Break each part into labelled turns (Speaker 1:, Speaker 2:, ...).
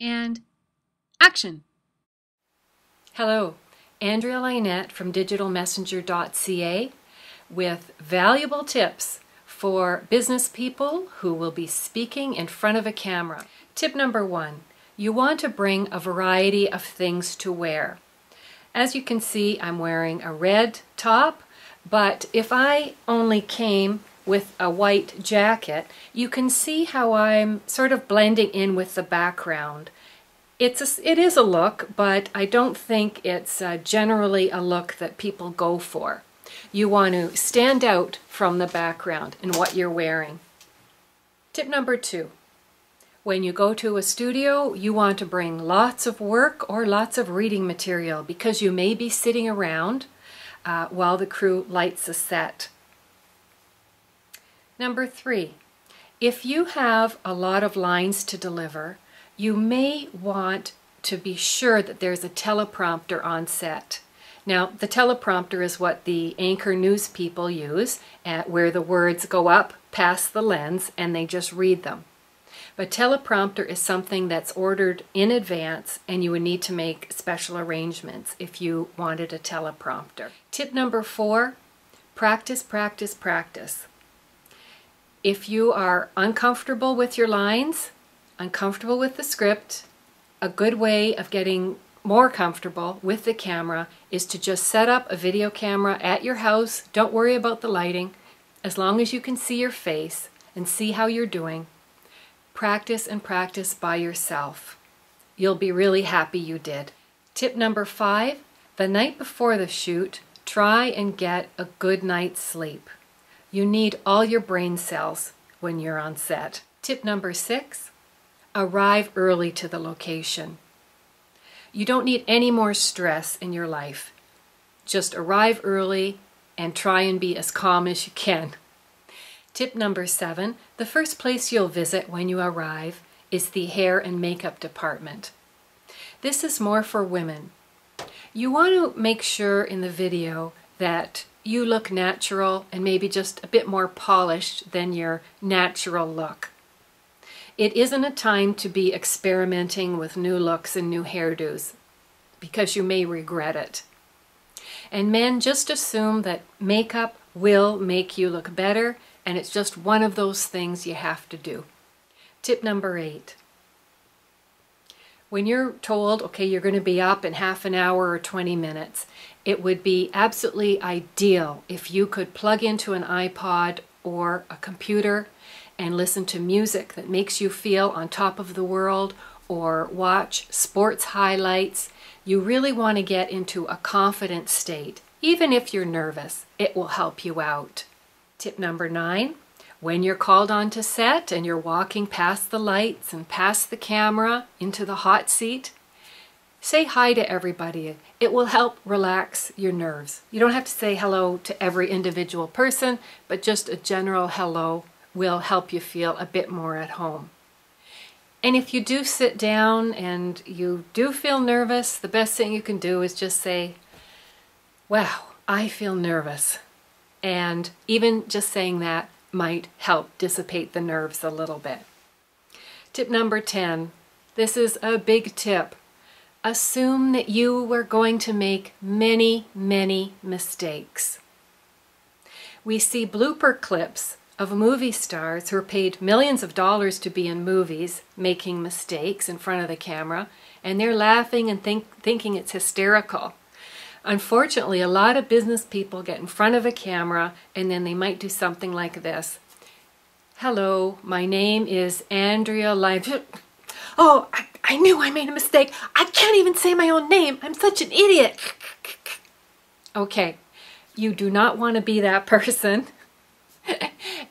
Speaker 1: and action.
Speaker 2: Hello, Andria Lynett from Messenger.ca with valuable tips for business people who will be speaking in front of a camera. Tip number 1, you want to bring a variety of things to wear. As you can see, I'm wearing a red top, but if I only came with a white jacket, you can see how I'm sort of blending in with the background. It is a look, but I don't think it's generally a look that people go for. You want to stand out from the background in what you're wearing. Tip number 2. When you go to a studio, you want to bring lots of work or lots of reading material because you may be sitting around while the crew lights a set. Number 3. If you have a lot of lines to deliver, you may want to be sure that there's a teleprompter on set. Now, the teleprompter is what the anchor news people use, where the words go up past the lens and they just read them. But teleprompter is something that's ordered in advance, and you would need to make special arrangements if you wanted a teleprompter. Tip number 4, practice, practice, practice. If you are uncomfortable with your lines, uncomfortable with the script, a good way of getting more comfortable with the camera is to just set up a video camera at your house. Don't worry about the lighting. As long as you can see your face and see how you're doing, practice and practice by yourself. You'll be really happy you did. Tip number 5, the night before the shoot, try and get a good night's sleep. You need all your brain cells when you're on set. Tip number 6, arrive early to the location. You don't need any more stress in your life. Just arrive early and try and be as calm as you can. Tip number 7, the first place you'll visit when you arrive is the hair and makeup department. This is more for women. You want to make sure in the video that you look natural and maybe just a bit more polished than your natural look. It isn't a time to be experimenting with new looks and new hairdos because you may regret it. And men, just assume that makeup will make you look better, and it's just one of those things you have to do. Tip number 8. When you're told, okay, you're going to be up in half an hour or 20 minutes, it would be absolutely ideal if you could plug into an iPod or a computer and listen to music that makes you feel on top of the world, or watch sports highlights. You really want to get into a confident state. Even if you're nervous, it will help you out. Tip number 9, when you're called on to set and you're walking past the lights and past the camera into the hot seat, say hi to everybody. It will help relax your nerves. You don't have to say hello to every individual person, but just a general hello will help you feel a bit more at home. And if you do sit down and you do feel nervous, the best thing you can do is just say, wow, I feel nervous. And even just saying that might help dissipate the nerves a little bit. Tip number 10, this is a big tip. Assume that you are going to make many, many mistakes. We see blooper clips of movie stars who are paid millions of dollars to be in movies making mistakes in front of the camera, and they're laughing and thinking it's hysterical. Unfortunately, a lot of business people get in front of a camera and then they might do something like this. Hello, my name is Andria Lynett. Oh, I knew I made a mistake. I can't even say my own name. I'm such an idiot. Okay, you do not want to be that person.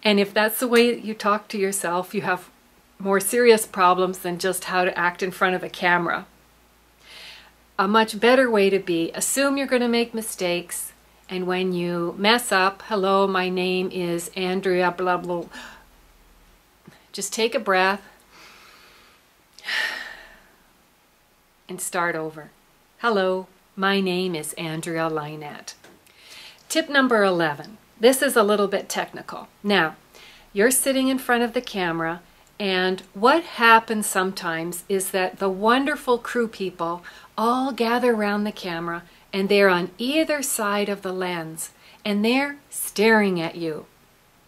Speaker 2: And if that's the way you talk to yourself, you have more serious problems than just how to act in front of a camera. A much better way to be, assume you're going to make mistakes, and when you mess up, hello, my name is Andria, blah, blah, just take a breath and start over. Hello, my name is Andria Lynett. Tip number 11. This is a little bit technical. Now, you're sitting in front of the camera And what happens sometimes is that the wonderful crew people all gather around the camera and they're on either side of the lens and they're staring at you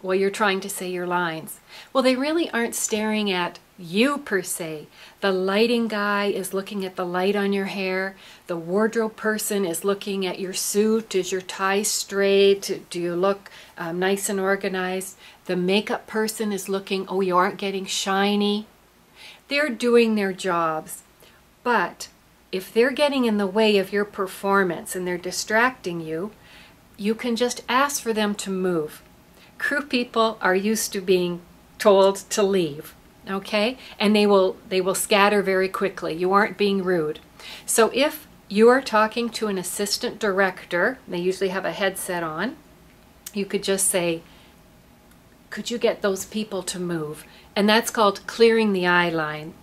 Speaker 2: while you're trying to say your lines. Well, they really aren't staring at you per se. The lighting guy is looking at the light on your hair. The wardrobe person is looking at your suit. Is your tie straight? Do you look nice and organized? The makeup person is looking, oh, you aren't getting shiny. They're doing their jobs. But if they're getting in the way of your performance and they're distracting you, you can just ask for them to move. Crew people are used to being told to leave, okay? And they will scatter very quickly. You aren't being rude. So if you are talking to an assistant director, they usually have a headset on, you could just say, could you get those people to move? And that's called clearing the eye line.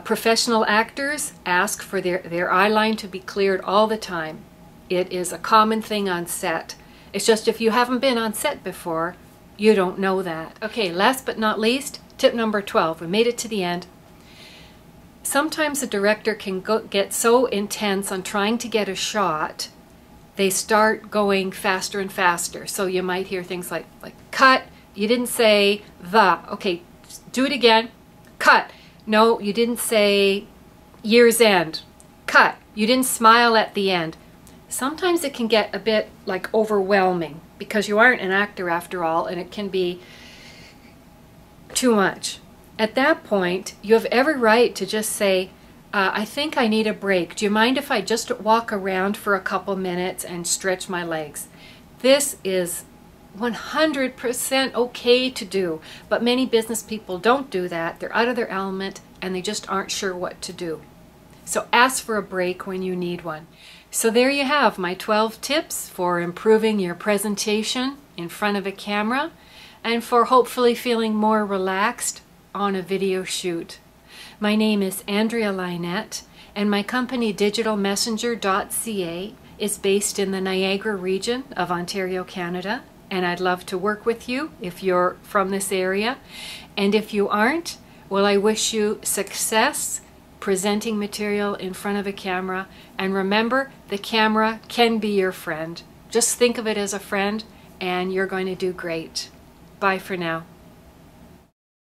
Speaker 2: Professional actors ask for their eye line to be cleared all the time. It is a common thing on set. It's just if you haven't been on set before, you don't know that. Okay, last but not least, tip number 12. We made it to the end. Sometimes a director can get so intense on trying to get a shot, they start going faster and faster. So you might hear things like cut, you didn't say the. Okay, do it again. Cut. No, you didn't say year's end. Cut. You didn't smile at the end. Sometimes it can get a bit like overwhelming because you aren't an actor after all, and it can be too much. At that point, you have every right to just say, I think I need a break. Do you mind if I just walk around for a couple minutes and stretch my legs? This is 100% okay to do, but many business people don't do that. They're out of their element and they just aren't sure what to do. So ask for a break when you need one. So there you have my 12 tips for improving your presentation in front of a camera and for hopefully feeling more relaxed on a video shoot. My name is Andria Lynett, and my company Messenger.ca is based in the Niagara region of Ontario, Canada, and I'd love to work with you if you're from this area. And if you aren't, well, I wish you success presenting material in front of a camera. And remember, the camera can be your friend. Just think of it as a friend, and you're going to do great. Bye for now.